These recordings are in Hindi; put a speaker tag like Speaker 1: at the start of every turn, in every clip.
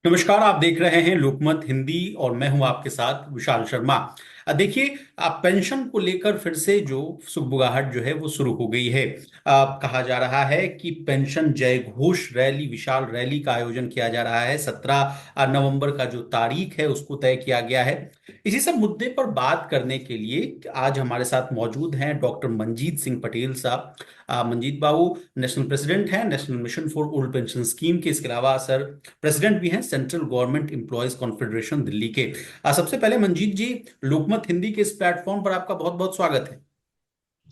Speaker 1: नमस्कार। आप देख रहे हैं लोकमत हिंदी और मैं हूं आपके साथ विशाल शर्मा। देखिए, आप पेंशन को लेकर फिर से जो सुगबुगाहट जो है वो शुरू हो गई है। कहा जा रहा है कि पेंशन जय घोष रैली, विशाल रैली का आयोजन किया जा रहा है। 17 नवंबर का जो तारीख है उसको तय किया गया है। इसी सब मुद्दे पर बात करने के लिए आज हमारे साथ मौजूद हैं डॉक्टर मंजीत सिंह पटेल साहब। मंजीत बाबू नेशनल प्रेसिडेंट हैं national mission for old pension scheme के। इसके अलावा सर प्रेसिडेंट भी हैं central government employees confederation Delhi के। सबसे पहले मंजीत जी, लोकमत हिंदी के इस प्लेटफॉर्म पर आपका बहुत बहुत स्वागत है।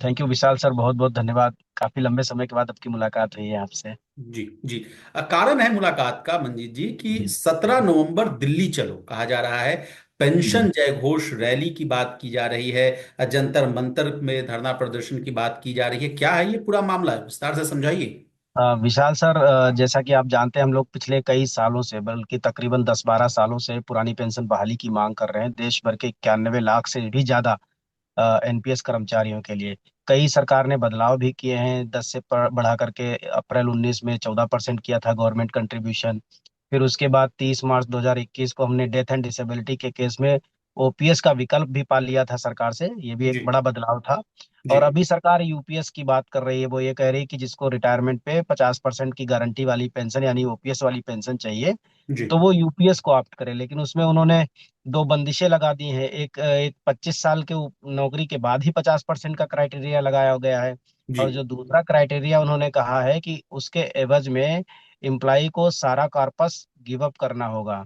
Speaker 2: थैंक यू विशाल सर, बहुत बहुत धन्यवाद। काफी लंबे समय के बाद आपकी मुलाकात हुई है आपसे।
Speaker 1: जी जी। कारण है मुलाकात का मंजीत जी कि
Speaker 2: जी
Speaker 1: 17 नवंबर दिल्ली चलो कहा जा रहा है।
Speaker 2: जी।
Speaker 1: पेंशन जय घोष रैली की बात की जा रही है। जंतर मंतर में धरना प्रदर्शन की बात की जा रही है। क्या है ये पूरा मामला, है विस्तार से समझाइए।
Speaker 2: विशाल सर, जैसा कि आप जानते हैं हम लोग पिछले कई सालों से, बल्कि तकरीबन 10-12 सालों से पुरानी पेंशन बहाली की मांग कर रहे हैं, देश भर के 91 लाख से भी ज्यादा एनपीएस कर्मचारियों के लिए। कई सरकार ने बदलाव भी किए हैं, 10 से बढ़ा करके अप्रैल 19 में 14% किया था गवर्नमेंट कंट्रीब्यूशन। फिर उसके बाद 30 मार्च 2021 को हमने डेथ एंड डिसेबिलिटी के केस में ओपीएस का विकल्प भी पा लिया था सरकार से, ये भी एक
Speaker 1: जी
Speaker 2: बड़ा बदलाव था।
Speaker 1: जी
Speaker 2: और अभी सरकार यूपीएस की बात कर रही है, वो ये कह रही है कि जिसको रिटायरमेंट पे 50% की गारंटी वाली पेंशन यानी ओपीएस वाली पेंशन चाहिए,
Speaker 1: जी
Speaker 2: तो वो यूपीएस को ऑप्ट करे। लेकिन उसमें उन्होंने दो बंदिशें लगा दी हैं। एक 25 साल के नौकरी के बाद ही 50% का क्राइटेरिया लगाया गया है।
Speaker 1: जी
Speaker 2: और जो दूसरा क्राइटेरिया उन्होंने कहा है कि उसके एवज में एम्प्लाई को सारा कॉर्पस गिव अप करना होगा,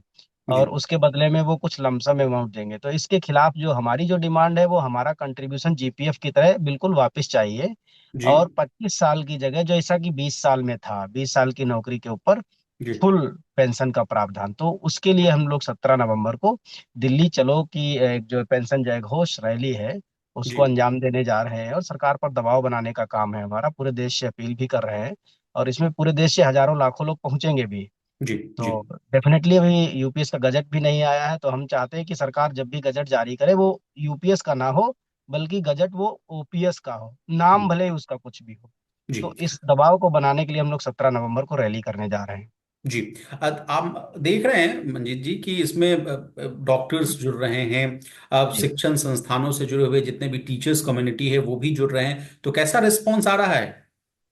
Speaker 1: जी
Speaker 2: और उसके बदले में वो कुछ लमसम अमाउंट देंगे। तो इसके खिलाफ जो हमारी जो डिमांड है, वो हमारा कंट्रीब्यूशन जीपीएफ की तरह बिल्कुल वापस चाहिए।
Speaker 1: जी
Speaker 2: और 25 साल की जगह जैसा कि 20 साल में था, 20 साल की नौकरी के ऊपर
Speaker 1: जी
Speaker 2: फुल पेंशन का प्रावधान। तो उसके लिए हम लोग 17 नवंबर को दिल्ली चलो की एक जो पेंशन जय घोष रैली है,
Speaker 1: जी
Speaker 2: उसको अंजाम देने जा रहे हैं। और सरकार पर दबाव बनाने का काम है हमारा, पूरे देश से अपील भी कर रहे हैं। और इसमें पूरे देश से हजारों लाखों लोग पहुंचेंगे भी।
Speaker 1: जी जी
Speaker 2: तो डेफिनेटली अभी यूपीएस का गजट भी नहीं आया है, तो हम चाहते हैं कि सरकार जब भी गजट जारी करे, वो यूपीएस का ना हो, बल्कि गजट वो ओपीएस का हो, नाम भले ही उसका कुछ भी हो।
Speaker 1: जी
Speaker 2: तो इस दबाव को बनाने के लिए हम लोग 17 नवंबर को रैली करने जा रहे हैं।
Speaker 1: जी। आप देख रहे हैं मंजीत जी कि इसमें डॉक्टर्स जुड़ रहे हैं। अब
Speaker 2: जी
Speaker 1: शिक्षण संस्थानों से जुड़े हुए जितने भी टीचर्स कम्युनिटी है वो भी जुड़ रहे हैं, तो कैसा रिस्पॉन्स आ रहा है।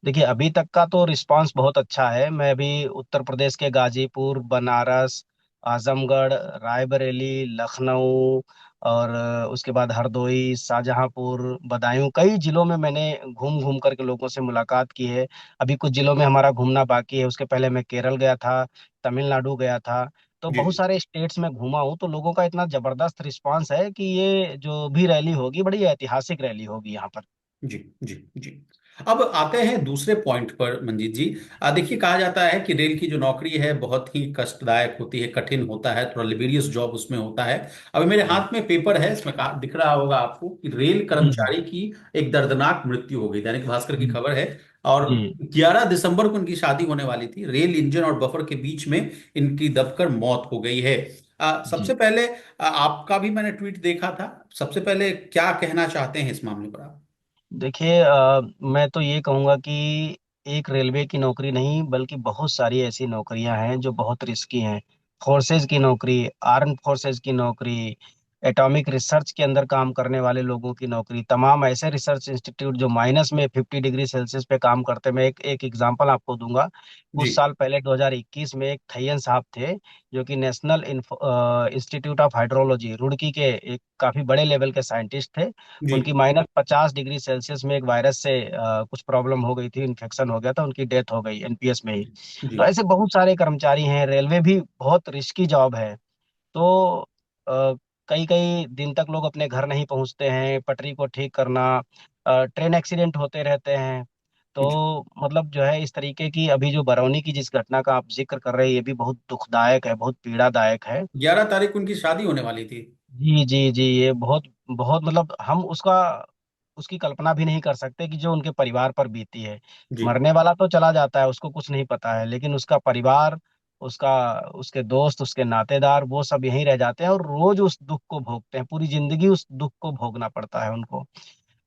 Speaker 2: देखिए, अभी तक का तो रिस्पांस बहुत अच्छा है। मैं भी उत्तर प्रदेश के गाजीपुर, बनारस, आजमगढ़, रायबरेली, लखनऊ और उसके बाद हरदोई, शाहजहांपुर, बदायूं, कई जिलों में मैंने घूम घूम करके लोगों से मुलाकात की है। अभी कुछ जिलों में हमारा घूमना बाकी है। उसके पहले मैं केरल गया था, तमिलनाडु गया था। तो
Speaker 1: जी
Speaker 2: बहुत सारे स्टेट्स में घूमा हूँ। तो लोगों का इतना जबरदस्त रिस्पांस है कि ये जो भी रैली होगी, बड़ी ऐतिहासिक रैली होगी यहाँ पर।
Speaker 1: जी जी जी। अब आते हैं दूसरे पॉइंट पर मंजीत जी। देखिए, कहा जाता है कि रेल की जो नौकरी है बहुत ही कष्टदायक होती है, कठिन होता है, थोड़ा लिबेरियस जॉब उसमें होता है। अभी मेरे
Speaker 2: जी
Speaker 1: हाथ में पेपर है, इसमें दिख रहा होगा आपको कि रेल
Speaker 2: जी जी
Speaker 1: कर्मचारी की एक दर्दनाक मृत्यु हो गई। दैनिक भास्कर की
Speaker 2: जी
Speaker 1: खबर है। और
Speaker 2: जी
Speaker 1: 11 दिसंबर को इनकी शादी होने वाली थी। रेल इंजन और बफर के बीच में इनकी दबकर मौत हो गई है। सबसे
Speaker 2: जी।
Speaker 1: पहले आपका भी मैंने ट्वीट देखा था। सबसे पहले क्या कहना चाहते हैं इस मामले पर आप।
Speaker 2: देखिए, मैं तो ये कहूँगा कि एक रेलवे की नौकरी नहीं, बल्कि बहुत सारी ऐसी नौकरियां हैं जो बहुत रिस्की हैं। फोर्सेज की नौकरी, आर्म फोर्सेज की नौकरी, एटॉमिक रिसर्च के अंदर काम करने वाले लोगों की नौकरी, तमाम ऐसे रिसर्च इंस्टीट्यूट जो माइनस में 50 डिग्री सेल्सियस पे काम करते हैं। मैं एक एग्जांपल आपको दूंगा।
Speaker 1: जी
Speaker 2: कुछ साल पहले 2021 में एक थैयन साहब थे, जो कि national institute of hydrology Roorkee के एक काफी बड़े लेवल के साइंटिस्ट थे।
Speaker 1: जी
Speaker 2: उनकी -50 डिग्री सेल्सियस में एक वायरस से कुछ प्रॉब्लम हो गई थी, इन्फेक्शन हो गया था, उनकी डेथ हो गई एनपीएस में ही।
Speaker 1: जी
Speaker 2: तो ऐसे बहुत सारे कर्मचारी हैं। रेलवे भी बहुत रिस्की जॉब है। तो कई कई दिन तक लोग अपने घर नहीं पहुंचते हैं, पटरी को ठीक करना, ट्रेन एक्सीडेंट होते रहते हैं।
Speaker 1: जी।
Speaker 2: तो मतलब जो है, इस तरीके की अभी जो बरौनी की जिस घटना का आप जिक्र कर रहे हैं, ये भी बहुत दुखदायक है, बहुत पीड़ादायक है।
Speaker 1: 11 तारीख को उनकी शादी होने वाली थी।
Speaker 2: जी जी जी। ये बहुत बहुत मतलब हम उसका उसकी कल्पना भी नहीं कर सकते कि जो उनके परिवार पर बीती है।
Speaker 1: जी
Speaker 2: मरने वाला तो चला जाता है, उसको कुछ नहीं पता है, लेकिन उसका परिवार, उसका उसके दोस्त, उसके नातेदार, वो सब यहीं रह जाते हैं और रोज उस दुख को भोगते हैं। पूरी जिंदगी उस दुख को भोगना पड़ता है उनको।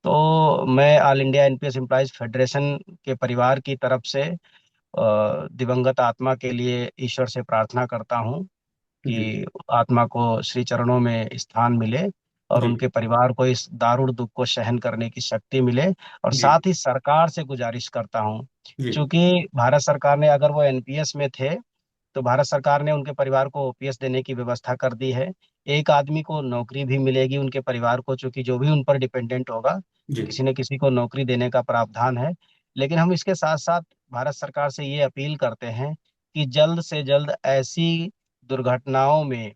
Speaker 2: तो मैं all India NPS employees federation के परिवार की तरफ से दिवंगत आत्मा के लिए ईश्वर से प्रार्थना करता हूँ
Speaker 1: जी
Speaker 2: कि आत्मा को श्री चरणों में स्थान मिले और
Speaker 1: जी
Speaker 2: उनके परिवार को इस दारुण दुख को सहन करने की शक्ति मिले। और
Speaker 1: जी
Speaker 2: साथ ही सरकार से गुजारिश करता हूँ,
Speaker 1: जी
Speaker 2: क्योंकि भारत सरकार ने, अगर वो एनपीएस में थे तो भारत सरकार ने उनके परिवार को ओपीएस देने की व्यवस्था कर दी है। एक आदमी को नौकरी भी मिलेगी उनके परिवार को, चूंकि जो भी उन पर डिपेंडेंट होगा
Speaker 1: जी
Speaker 2: किसी न किसी को नौकरी देने का प्रावधान है। लेकिन हम इसके साथ साथ भारत सरकार से ये अपील करते हैं कि जल्द से जल्द ऐसी दुर्घटनाओं में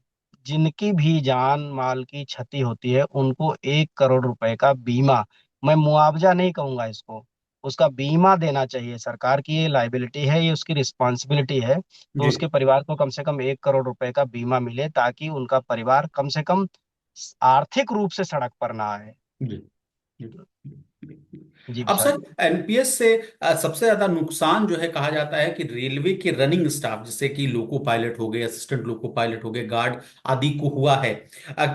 Speaker 2: जिनकी भी जान माल की क्षति होती है उनको 1 करोड़ रुपए का बीमा, मैं मुआवजा नहीं कहूंगा इसको, उसका बीमा देना चाहिए। सरकार की ये लाइबिलिटी है, ये उसकी रिस्पॉन्सिबिलिटी है। तो
Speaker 1: जी
Speaker 2: उसके परिवार को कम से कम 1 करोड़ रुपए का बीमा मिले, ताकि उनका परिवार कम से कम आर्थिक रूप से सड़क पर ना आए।
Speaker 1: जी जी जी।
Speaker 2: जी
Speaker 1: अब
Speaker 2: विशाल
Speaker 1: सर,
Speaker 2: जी।
Speaker 1: एनपीएस से सबसे ज्यादा नुकसान जो है कहा जाता है कि रेलवे के रनिंग स्टाफ, जैसे कि लोको पायलट हो गए, असिस्टेंट लोको पायलट हो गए, गार्ड आदि को हुआ है।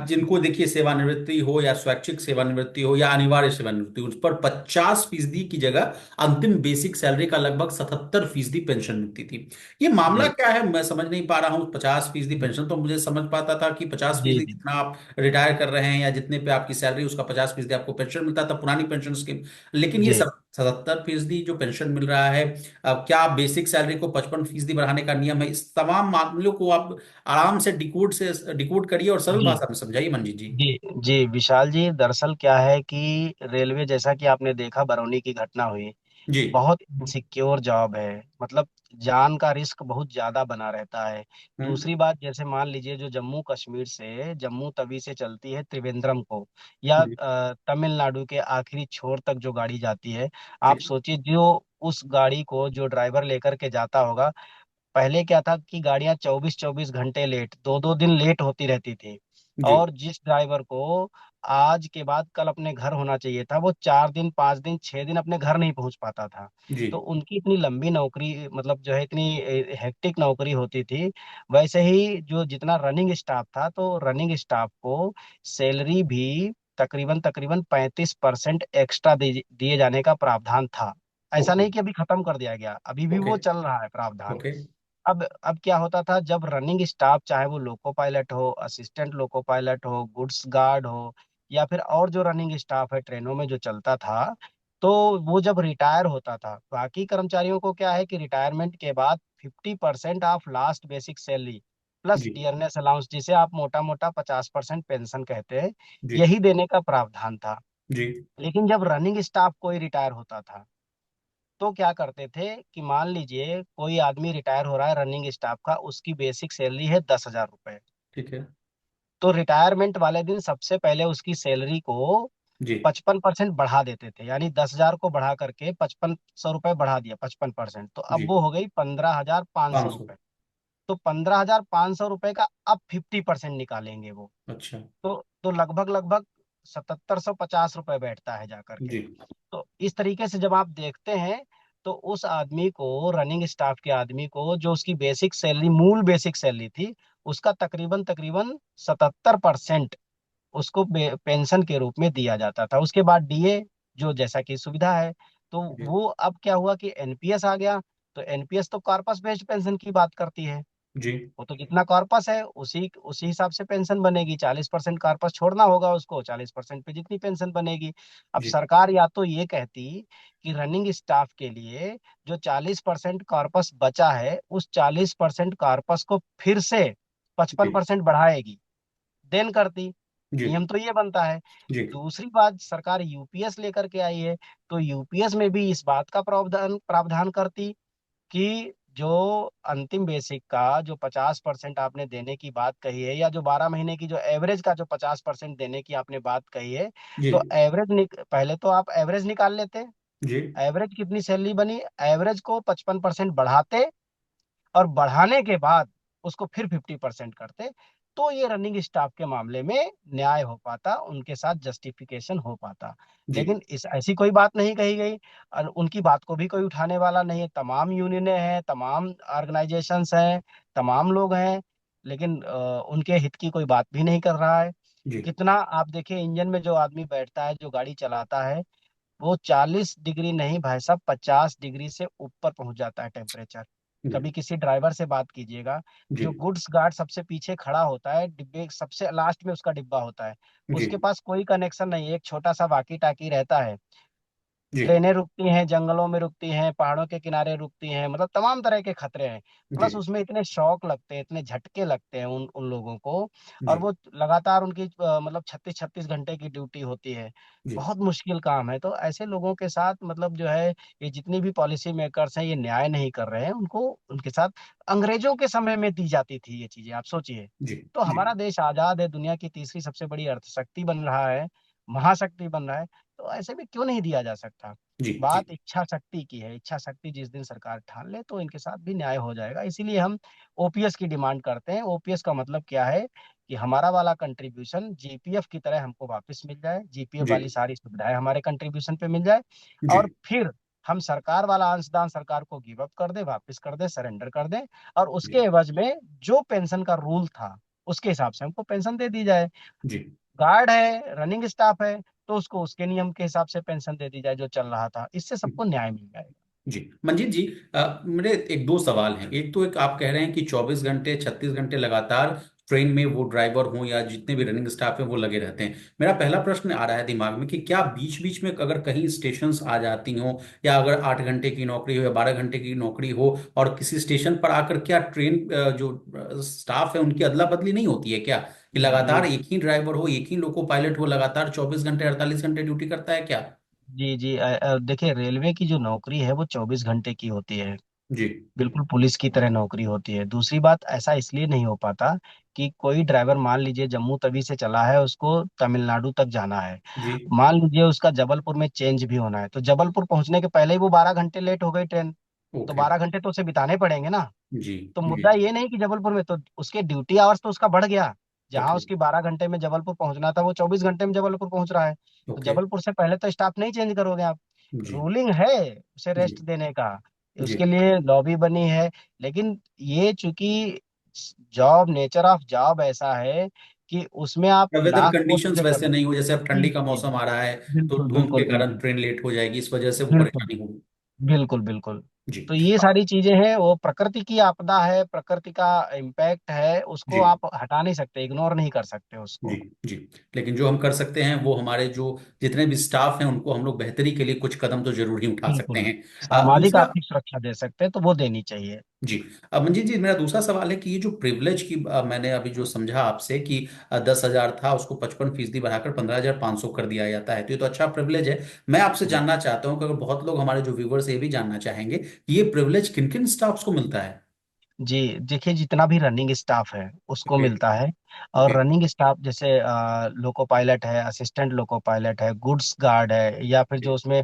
Speaker 1: जिनको देखिए सेवानिवृत्ति हो या स्वैच्छिक सेवानिवृत्ति हो या अनिवार्य सेवानिवृत्ति, उस पर 50% की जगह अंतिम बेसिक सैलरी का लगभग 77% पेंशन मिलती थी। ये मामला
Speaker 2: जी
Speaker 1: क्या है, मैं समझ नहीं पा रहा हूँ। 50% पेंशन तो मुझे समझ पाता था कि पचास
Speaker 2: जी
Speaker 1: फीसदी
Speaker 2: जी
Speaker 1: जितना आप रिटायर कर रहे हैं या जितने पे आपकी सैलरी, उसका 50% आपको पेंशन मिलता था, पुरानी पेंशन स्कीम। लेकिन ये
Speaker 2: जी
Speaker 1: सब 77% जो पेंशन मिल रहा है, अब क्या बेसिक सैलरी को 55% बढ़ाने का नियम है? इस तमाम मामलों को आप आराम से डिकोड करिए और सरल
Speaker 2: जी
Speaker 1: भाषा में समझाइए मंजीत जी।
Speaker 2: जी जी विशाल जी, दरअसल क्या है कि रेलवे, जैसा कि आपने देखा बरौनी की घटना हुई,
Speaker 1: जी
Speaker 2: बहुत इनसिक्योर जॉब है। मतलब जान का रिस्क बहुत ज्यादा बना रहता है।
Speaker 1: हम्म
Speaker 2: दूसरी बात, जैसे मान लीजिए जो जम्मू कश्मीर से, जम्मू तवी से चलती है त्रिवेंद्रम को, या
Speaker 1: जी
Speaker 2: तमिलनाडु के आखिरी छोर तक जो गाड़ी जाती है,
Speaker 1: जी
Speaker 2: आप सोचिए जो उस गाड़ी को जो ड्राइवर लेकर के जाता होगा। पहले क्या था कि गाड़ियां 24-24 घंटे लेट, 2-2 दिन लेट होती रहती थी।
Speaker 1: जी
Speaker 2: और जिस ड्राइवर को आज के बाद कल अपने घर होना चाहिए था, वो 4 दिन 5 दिन 6 दिन अपने घर नहीं पहुंच पाता था।
Speaker 1: जी
Speaker 2: तो उनकी इतनी लंबी नौकरी, मतलब जो है इतनी हेक्टिक नौकरी होती थी। वैसे ही जो जितना रनिंग स्टाफ था, तो रनिंग स्टाफ को सैलरी भी तकरीबन तकरीबन 35% एक्स्ट्रा दिए जाने का प्रावधान था। ऐसा
Speaker 1: ओके
Speaker 2: नहीं कि अभी खत्म कर दिया गया, अभी भी
Speaker 1: ओके
Speaker 2: वो चल रहा है प्रावधान।
Speaker 1: ओके
Speaker 2: अब क्या होता था, जब रनिंग स्टाफ, चाहे वो लोको पायलट हो, असिस्टेंट लोको पायलट हो, गुड्स गार्ड हो, या फिर और जो रनिंग स्टाफ है ट्रेनों में जो चलता था, तो वो जब रिटायर होता था, बाकी कर्मचारियों को क्या है कि रिटायरमेंट के बाद 50% of last basic salary plus
Speaker 1: जी
Speaker 2: डियरनेस अलाउंस, जिसे आप मोटा मोटा 50% पेंशन कहते हैं,
Speaker 1: जी
Speaker 2: यही देने का प्रावधान था।
Speaker 1: जी
Speaker 2: लेकिन जब रनिंग स्टाफ कोई रिटायर होता था, तो क्या करते थे कि मान लीजिए कोई आदमी रिटायर हो रहा है रनिंग स्टाफ का, उसकी बेसिक सैलरी है 10,000 रुपए।
Speaker 1: ठीक है।
Speaker 2: तो रिटायरमेंट वाले दिन सबसे पहले उसकी सैलरी को
Speaker 1: जी
Speaker 2: 55% बढ़ा देते थे, यानी 10,000 को बढ़ा करके 5500 रुपये बढ़ा दिया, 55%, तो अब
Speaker 1: जी
Speaker 2: वो हो गई 15,500
Speaker 1: 500।
Speaker 2: रुपये। तो 15,500 रुपये का अब 50% निकालेंगे वो।
Speaker 1: अच्छा।
Speaker 2: तो लगभग लगभग 7,750 रुपये बैठता है जा करके।
Speaker 1: जी
Speaker 2: तो इस तरीके से जब आप देखते हैं, तो उस आदमी को, रनिंग स्टाफ के आदमी को, जो उसकी बेसिक सैलरी, मूल बेसिक सैलरी थी, उसका तकरीबन तकरीबन 77% उसको पेंशन के रूप में दिया जाता था। उसके बाद डीए, जो जैसा कि सुविधा है, तो
Speaker 1: जी
Speaker 2: वो अब क्या हुआ कि एनपीएस आ गया। तो एनपीएस तो कॉर्पस बेस्ड पेंशन की बात करती है।
Speaker 1: जी
Speaker 2: वो तो जितना कॉर्पस है उसी उसी हिसाब से पेंशन बनेगी। 40% कॉर्पस छोड़ना होगा उसको, 40% पे जितनी पेंशन बनेगी। अब
Speaker 1: जी
Speaker 2: सरकार या तो ये कहती कि रनिंग स्टाफ के लिए जो 40% कॉर्पस बचा है, उस 40% कॉर्पस को फिर से पचपन
Speaker 1: जी
Speaker 2: परसेंट बढ़ाएगी, देन करती।
Speaker 1: जी
Speaker 2: नियम तो ये बनता है।
Speaker 1: जी
Speaker 2: दूसरी बात, सरकार यूपीएस लेकर के आई है, तो यूपीएस में भी इस बात का प्रावधान प्रावधान करती कि जो अंतिम बेसिक का जो 50% आपने देने की बात कही है, या जो 12 महीने की जो एवरेज का जो 50% देने की आपने बात कही है,
Speaker 1: जी
Speaker 2: तो पहले तो आप एवरेज निकाल लेते।
Speaker 1: जी
Speaker 2: एवरेज कितनी सैलरी बनी, एवरेज को 55% बढ़ाते, और बढ़ाने के बाद उसको फिर 50% करते, तो ये रनिंग स्टाफ के मामले में न्याय हो पाता, उनके साथ जस्टिफिकेशन हो पाता।
Speaker 1: जी
Speaker 2: लेकिन इस ऐसी कोई बात नहीं कही गई, और उनकी बात को भी कोई उठाने वाला नहीं है। तमाम यूनियनें हैं, तमाम ऑर्गेनाइजेशंस हैं, तमाम लोग हैं, लेकिन उनके हित की कोई बात भी नहीं कर रहा है।
Speaker 1: जी
Speaker 2: कितना आप देखिए, इंजन में जो आदमी बैठता है, जो गाड़ी चलाता है, वो 40 डिग्री नहीं भाई साहब, 50 डिग्री से ऊपर पहुंच जाता है टेम्परेचर।
Speaker 1: जी
Speaker 2: कभी किसी ड्राइवर से बात कीजिएगा,
Speaker 1: जी
Speaker 2: जो गुड्स गार्ड सबसे पीछे खड़ा होता है, डिब्बे सबसे लास्ट में उसका डिब्बा होता है,
Speaker 1: जी
Speaker 2: उसके पास कोई कनेक्शन नहीं है, एक छोटा सा वाकी टाकी रहता है।
Speaker 1: जी
Speaker 2: ट्रेनें रुकती हैं, जंगलों में रुकती हैं, पहाड़ों के किनारे रुकती हैं, मतलब तमाम तरह के खतरे हैं।
Speaker 1: जी
Speaker 2: प्लस उसमें इतने शॉक लगते हैं, इतने झटके लगते हैं उन उन लोगों को। और
Speaker 1: जी
Speaker 2: वो लगातार उनकी मतलब 36-36 घंटे की ड्यूटी होती है।
Speaker 1: जी
Speaker 2: बहुत मुश्किल काम है। तो ऐसे लोगों के साथ मतलब जो है, ये जितनी भी पॉलिसी मेकर्स हैं, ये न्याय नहीं कर रहे हैं। उनको उनके साथ अंग्रेजों के समय में दी जाती थी ये चीजें, आप सोचिए।
Speaker 1: जी
Speaker 2: तो
Speaker 1: जी
Speaker 2: हमारा देश आजाद है, दुनिया की तीसरी सबसे बड़ी अर्थशक्ति बन रहा है, महाशक्ति बन रहा है। तो ऐसे में क्यों नहीं दिया जा सकता?
Speaker 1: जी जी
Speaker 2: बात इच्छा शक्ति की है। इच्छा शक्ति जिस दिन सरकार ठान ले, तो इनके साथ भी न्याय हो जाएगा। इसीलिए हम ओपीएस की डिमांड करते हैं। ओपीएस का मतलब क्या है? कि हमारा वाला कंट्रीब्यूशन जीपीएफ की तरह हमको वापस मिल जाए, जीपीएफ
Speaker 1: जी
Speaker 2: वाली सारी सुविधाएं हमारे कंट्रीब्यूशन पे मिल जाए।
Speaker 1: जी
Speaker 2: और फिर हम सरकार वाला अंशदान सरकार को गिव अप कर दे, वापस कर दे, सरेंडर कर दे। और उसके
Speaker 1: जी
Speaker 2: एवज में जो पेंशन का रूल था, उसके हिसाब से हमको पेंशन दे दी जाए।
Speaker 1: जी
Speaker 2: गार्ड है, रनिंग स्टाफ है, तो उसको उसके नियम के हिसाब से पेंशन दे दी जाए जो चल रहा था। इससे सबको न्याय मिल जाएगा।
Speaker 1: जी मंजीत जी, मेरे एक दो सवाल हैं। एक तो एक आप कह रहे हैं कि 24 घंटे 36 घंटे लगातार ट्रेन में वो ड्राइवर हो या जितने भी रनिंग स्टाफ हैं वो लगे रहते हैं। मेरा पहला प्रश्न आ रहा है दिमाग में कि क्या बीच बीच में अगर कहीं स्टेशंस आ जाती हो, या अगर 8 घंटे की नौकरी हो या 12 घंटे की नौकरी हो और किसी स्टेशन पर आकर क्या ट्रेन जो स्टाफ है उनकी अदला बदली नहीं होती है क्या? कि
Speaker 2: जी
Speaker 1: लगातार एक ही ड्राइवर हो, एक ही लोको पायलट हो, लगातार 24 घंटे 48 घंटे ड्यूटी करता है क्या?
Speaker 2: जी जी। देखिए, रेलवे की जो नौकरी है वो 24 घंटे की होती है।
Speaker 1: जी
Speaker 2: बिल्कुल पुलिस की तरह नौकरी होती है। दूसरी बात, ऐसा इसलिए नहीं हो पाता कि कोई ड्राइवर मान लीजिए जम्मू तवी से चला है, उसको तमिलनाडु तक जाना है।
Speaker 1: जी
Speaker 2: मान लीजिए उसका जबलपुर में चेंज भी होना है, तो जबलपुर पहुंचने के पहले ही वो 12 घंटे लेट हो गई ट्रेन। तो
Speaker 1: ओके।
Speaker 2: 12 घंटे तो उसे बिताने पड़ेंगे ना।
Speaker 1: जी
Speaker 2: तो
Speaker 1: जी
Speaker 2: मुद्दा ये नहीं कि जबलपुर में, तो उसके ड्यूटी आवर्स तो उसका बढ़ गया। जहां
Speaker 1: ओके
Speaker 2: उसकी 12 घंटे में जबलपुर पहुंचना था, वो 24 घंटे में जबलपुर पहुंच रहा है। तो
Speaker 1: ओके।
Speaker 2: जबलपुर से पहले तो स्टाफ नहीं चेंज करोगे आप।
Speaker 1: जी
Speaker 2: रूलिंग है उसे
Speaker 1: जी
Speaker 2: रेस्ट देने का,
Speaker 1: जी।
Speaker 2: उसके लिए लॉबी बनी है। लेकिन ये चूंकि जॉब, नेचर ऑफ जॉब ऐसा है कि उसमें आप
Speaker 1: वेदर
Speaker 2: लाख
Speaker 1: कंडीशंस
Speaker 2: कोशिशें कर
Speaker 1: वैसे
Speaker 2: लो।
Speaker 1: नहीं हो, जैसे अब
Speaker 2: जी
Speaker 1: ठंडी का
Speaker 2: जी
Speaker 1: मौसम आ रहा है तो
Speaker 2: बिल्कुल
Speaker 1: धूप
Speaker 2: बिल्कुल
Speaker 1: के कारण
Speaker 2: बिल्कुल
Speaker 1: ट्रेन लेट हो जाएगी, इस वजह से वो
Speaker 2: बिल्कुल
Speaker 1: परेशानी होगी।
Speaker 2: बिल्कुल बिल्कुल।
Speaker 1: जी
Speaker 2: तो ये सारी चीजें हैं, वो प्रकृति की आपदा है, प्रकृति का इम्पैक्ट है, उसको
Speaker 1: जी
Speaker 2: आप हटा नहीं सकते, इग्नोर नहीं कर सकते
Speaker 1: जी
Speaker 2: उसको।
Speaker 1: जी। लेकिन जो हम कर सकते हैं वो हमारे जो जितने भी स्टाफ हैं उनको हम लोग बेहतरी के लिए कुछ कदम तो जरूर ही उठा सकते
Speaker 2: बिल्कुल।
Speaker 1: हैं।
Speaker 2: सामाजिक
Speaker 1: दूसरा।
Speaker 2: आर्थिक सुरक्षा दे सकते हैं, तो वो देनी चाहिए।
Speaker 1: जी। अब मंजीत जी, मेरा दूसरा सवाल है कि ये जो प्रिविलेज की मैंने अभी जो समझा आपसे कि 10,000 था उसको 55% बढ़ाकर 15,500 कर दिया जाता है, तो ये तो अच्छा प्रिविलेज है। मैं आपसे
Speaker 2: जी
Speaker 1: जानना चाहता हूँ कि अगर बहुत लोग हमारे जो व्यूवर्स ये भी जानना चाहेंगे कि ये प्रिविलेज किन किन स्टाफ्स को मिलता है?
Speaker 2: जी। देखिए, जितना भी रनिंग स्टाफ है उसको
Speaker 1: ओके
Speaker 2: मिलता है। और
Speaker 1: ओके।
Speaker 2: रनिंग स्टाफ जैसे लोको पायलट है, असिस्टेंट लोको पायलट है, गुड्स गार्ड है, या फिर जो उसमें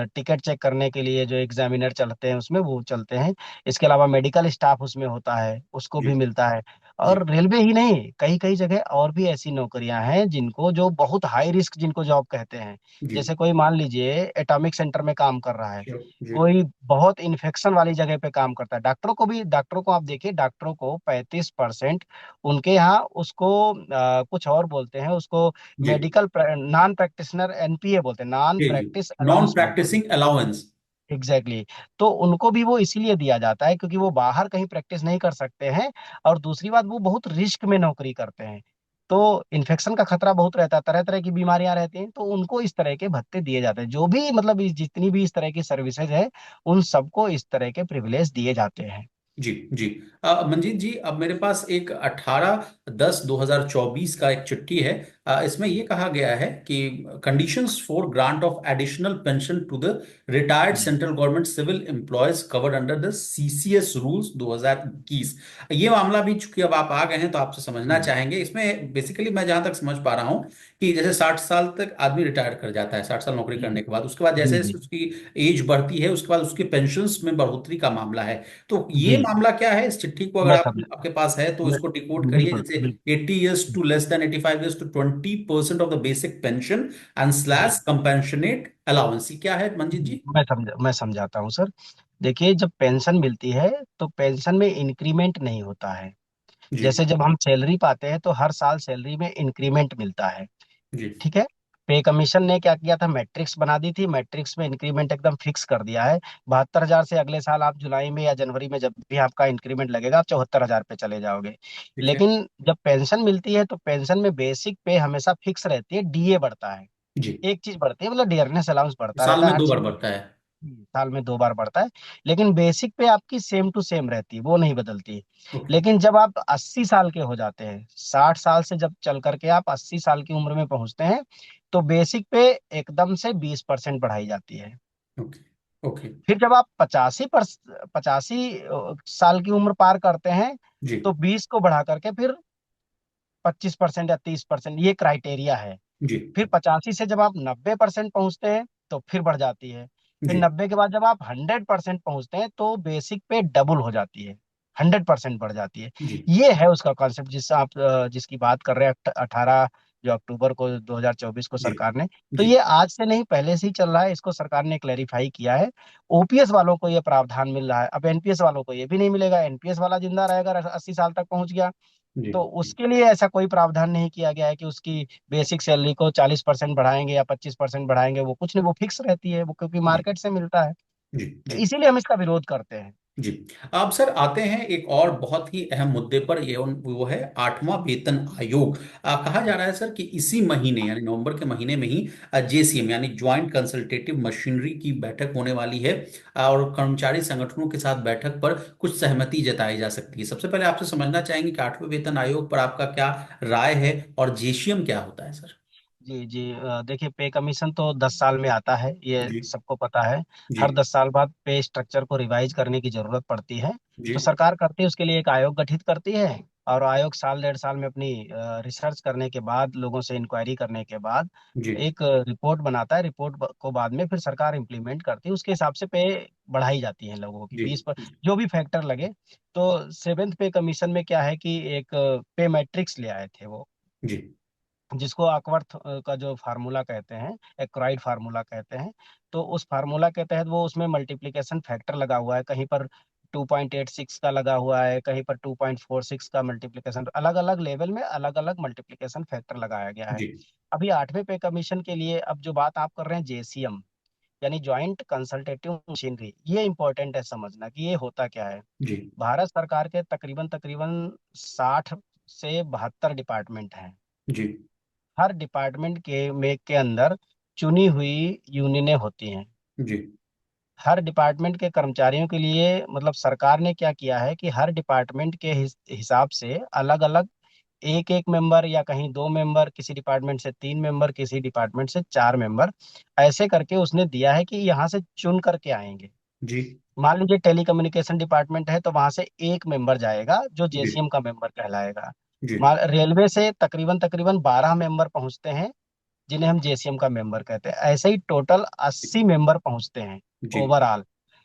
Speaker 2: टिकट चेक करने के लिए जो एग्जामिनर चलते हैं उसमें वो चलते हैं। इसके अलावा मेडिकल स्टाफ उसमें होता है, उसको
Speaker 1: जी
Speaker 2: भी मिलता है।
Speaker 1: जी
Speaker 2: और रेलवे ही नहीं, कई कई जगह और भी ऐसी नौकरियां हैं जिनको, जो बहुत हाई रिस्क जिनको जॉब कहते हैं।
Speaker 1: जी
Speaker 2: जैसे कोई मान लीजिए एटॉमिक सेंटर में काम कर रहा है,
Speaker 1: जी जी
Speaker 2: कोई बहुत इन्फेक्शन वाली जगह पे काम करता है। डॉक्टरों को भी, डॉक्टरों को आप देखिए, डॉक्टरों को 35% उनके यहाँ उसको कुछ और बोलते हैं उसको,
Speaker 1: जी
Speaker 2: मेडिकल नॉन प्रैक्टिशनर एनपीए बोलते हैं, नॉन
Speaker 1: जी जी।
Speaker 2: प्रैक्टिस
Speaker 1: नॉन
Speaker 2: अलाउंस बोलते हैं।
Speaker 1: Practising allowance.
Speaker 2: Exactly exactly। तो उनको भी वो इसीलिए दिया जाता है क्योंकि वो बाहर कहीं प्रैक्टिस नहीं कर सकते हैं। और दूसरी बात, वो बहुत रिस्क में नौकरी करते हैं। तो इन्फेक्शन का खतरा बहुत रहता है, तरह तरह की बीमारियां रहती हैं, तो उनको इस तरह के भत्ते दिए जाते हैं। जो भी मतलब जितनी भी इस तरह की सर्विसेज है, उन सबको इस तरह के प्रिविलेज दिए जाते हैं।
Speaker 1: जी जी। मंजीत जी, अब मेरे पास एक 18/10/2024 का एक चिट्ठी है। इसमें ये कहा गया है कि conditions for grant of additional pension to the retired
Speaker 2: जी
Speaker 1: central government civil employees covered under the CCS rules 2021। ये मामला भी चूंकि अब आप आ गए हैं तो आपसे समझना
Speaker 2: जी
Speaker 1: चाहेंगे। इसमें बेसिकली मैं जहां तक समझ पा रहा हूँ कि जैसे 60 साल तक आदमी रिटायर कर जाता है, 60 साल नौकरी
Speaker 2: जी
Speaker 1: करने के बाद, उसके बाद
Speaker 2: जी
Speaker 1: जैसे
Speaker 2: जी
Speaker 1: जैसे उसकी एज बढ़ती है उसके बाद उसके पेंशन्स में बढ़ोतरी का मामला है। तो ये
Speaker 2: जी।
Speaker 1: मामला क्या है? इस चिट्ठी को अगर
Speaker 2: मैं
Speaker 1: आप
Speaker 2: समझ
Speaker 1: आपके पास है तो
Speaker 2: मैं
Speaker 1: इसको डिकोड करिए।
Speaker 2: बिल्कुल
Speaker 1: जैसे
Speaker 2: बिल्कुल।
Speaker 1: 80 years to less than 85 years to 20% of the basic pension and
Speaker 2: G
Speaker 1: slash compassionate allowance, ये क्या है मंजीत जी?
Speaker 2: मैं समझाता हूँ सर। देखिए, जब पेंशन मिलती है तो पेंशन में इंक्रीमेंट नहीं होता है।
Speaker 1: जी
Speaker 2: जैसे जब हम सैलरी पाते हैं तो हर साल सैलरी में इंक्रीमेंट मिलता है।
Speaker 1: जी
Speaker 2: ठीक है। पे कमीशन ने क्या किया था, मैट्रिक्स बना दी थी, मैट्रिक्स में इंक्रीमेंट एकदम फिक्स कर दिया है। 72,000 से अगले साल आप जुलाई में या जनवरी में जब भी आपका इंक्रीमेंट लगेगा, आप 74,000 पे चले जाओगे।
Speaker 1: ठीक है।
Speaker 2: लेकिन जब पेंशन मिलती है तो पेंशन में बेसिक पे हमेशा फिक्स रहती है, डीए बढ़ता है।
Speaker 1: जी।
Speaker 2: एक चीज बढ़ती है, मतलब डियरनेस अलाउंस बढ़ता
Speaker 1: साल
Speaker 2: रहता है
Speaker 1: में
Speaker 2: हर
Speaker 1: दो बार
Speaker 2: 6
Speaker 1: बढ़ता है।
Speaker 2: साल में 2 बार बढ़ता है। लेकिन बेसिक पे आपकी सेम टू सेम रहती है, वो नहीं बदलती।
Speaker 1: ओके।
Speaker 2: लेकिन जब आप 80 साल के हो जाते हैं, 60 साल से जब चल करके आप 80 साल की उम्र में पहुंचते हैं, तो बेसिक पे एकदम से 20% बढ़ाई जाती है।
Speaker 1: ओके। ओके।
Speaker 2: फिर जब आप 85 साल की उम्र पार करते हैं,
Speaker 1: जी।
Speaker 2: तो 20 को बढ़ा करके फिर 25% या 30%, ये क्राइटेरिया है।
Speaker 1: जी।
Speaker 2: फिर 85 से जब आप 90% पहुंचते हैं, तो फिर बढ़ जाती है। फिर
Speaker 1: जी।
Speaker 2: 90 के बाद जब आप 100% पहुंचते हैं, तो बेसिक पे डबल हो जाती है, 100% बढ़ जाती है।
Speaker 1: जी।
Speaker 2: ये है उसका कॉन्सेप्ट जिससे आप जिसकी बात कर रहे हैं, 18 जो अक्टूबर को 2024 को
Speaker 1: जी।
Speaker 2: सरकार ने। तो
Speaker 1: जी।
Speaker 2: ये आज से नहीं, पहले से ही चल रहा है, इसको सरकार ने क्लेरिफाई किया है। ओपीएस वालों को ये प्रावधान मिल रहा है, अब एनपीएस वालों को ये भी नहीं मिलेगा। एनपीएस वाला जिंदा रहेगा, 80 साल तक पहुंच गया,
Speaker 1: जी।
Speaker 2: तो उसके लिए ऐसा कोई प्रावधान नहीं किया गया है कि उसकी बेसिक सैलरी को 40% बढ़ाएंगे या 25% बढ़ाएंगे। वो कुछ नहीं, वो फिक्स रहती है, वो क्योंकि
Speaker 1: जी।
Speaker 2: मार्केट से मिलता है।
Speaker 1: जी।
Speaker 2: तो
Speaker 1: जी।
Speaker 2: इसीलिए हम इसका विरोध करते हैं।
Speaker 1: जी। अब सर आते हैं एक और बहुत ही अहम मुद्दे पर, ये वो है आठवां वेतन आयोग। कहा जा रहा है सर कि इसी महीने यानी नवंबर के महीने में ही जेसीएम यानी ज्वाइंट कंसल्टेटिव मशीनरी की बैठक होने वाली है। और कर्मचारी संगठनों के साथ बैठक पर कुछ सहमति जताई जा सकती है। सबसे पहले आपसे समझना चाहेंगे कि आठवें वेतन आयोग पर आपका क्या राय है और जेसीएम क्या होता है सर।
Speaker 2: जी जी, देखिए, पे कमीशन तो 10 साल में आता है, ये
Speaker 1: जी।
Speaker 2: सबको पता है।
Speaker 1: जी।
Speaker 2: हर 10 साल बाद पे स्ट्रक्चर को रिवाइज करने की जरूरत पड़ती है।
Speaker 1: जी।
Speaker 2: तो सरकार करती है, उसके लिए एक आयोग गठित करती है। और आयोग साल 1.5 साल में अपनी रिसर्च करने के बाद, लोगों से इंक्वायरी करने के बाद
Speaker 1: जी।
Speaker 2: एक रिपोर्ट बनाता है। रिपोर्ट को बाद में फिर सरकार इम्प्लीमेंट करती है, उसके हिसाब से पे बढ़ाई जाती है लोगों की,
Speaker 1: जी।
Speaker 2: 20 पर जो भी फैक्टर लगे। तो सेवेंथ पे कमीशन में क्या है कि एक पे मैट्रिक्स ले आए थे वो,
Speaker 1: जी।
Speaker 2: जिसको अकवर्थ का जो फार्मूला कहते हैं, एक्राइड फार्मूला कहते हैं। तो उस फार्मूला के तहत वो, उसमें मल्टीप्लिकेशन फैक्टर लगा हुआ है, कहीं पर 2.86 का लगा हुआ है, कहीं पर 2.46 का मल्टीप्लिकेशन, अलग अलग लेवल में अलग अलग मल्टीप्लिकेशन फैक्टर लगाया गया है।
Speaker 1: जी।
Speaker 2: अभी आठवें पे कमीशन के लिए अब जो बात आप कर रहे हैं, जेसीएम यानी ज्वाइंट कंसल्टेटिव मशीनरी, ये इंपॉर्टेंट है समझना कि ये होता क्या है।
Speaker 1: जी।
Speaker 2: भारत सरकार के तकरीबन तकरीबन 60 से 72 डिपार्टमेंट हैं।
Speaker 1: जी।
Speaker 2: हर डिपार्टमेंट के अंदर चुनी हुई यूनियनें होती हैं।
Speaker 1: जी।
Speaker 2: हर डिपार्टमेंट के कर्मचारियों के लिए, मतलब सरकार ने क्या किया है कि हर डिपार्टमेंट के हिसाब से अलग अलग एक एक मेंबर, या कहीं 2 मेंबर, किसी डिपार्टमेंट से 3 मेंबर, किसी डिपार्टमेंट से 4 मेंबर, ऐसे करके उसने दिया है कि यहाँ से चुन करके आएंगे।
Speaker 1: जी।
Speaker 2: मान लीजिए टेलीकम्युनिकेशन डिपार्टमेंट है, तो वहां से एक मेंबर जाएगा जो
Speaker 1: जी।
Speaker 2: जेसीएम का मेंबर कहलाएगा।
Speaker 1: जी।
Speaker 2: रेलवे से तकरीबन तकरीबन 12 मेंबर पहुंचते हैं, जिन्हें हम जेसीएम का मेंबर कहते हैं। ऐसे ही टोटल 80 मेंबर पहुंचते हैं
Speaker 1: जी।
Speaker 2: ओवरऑल,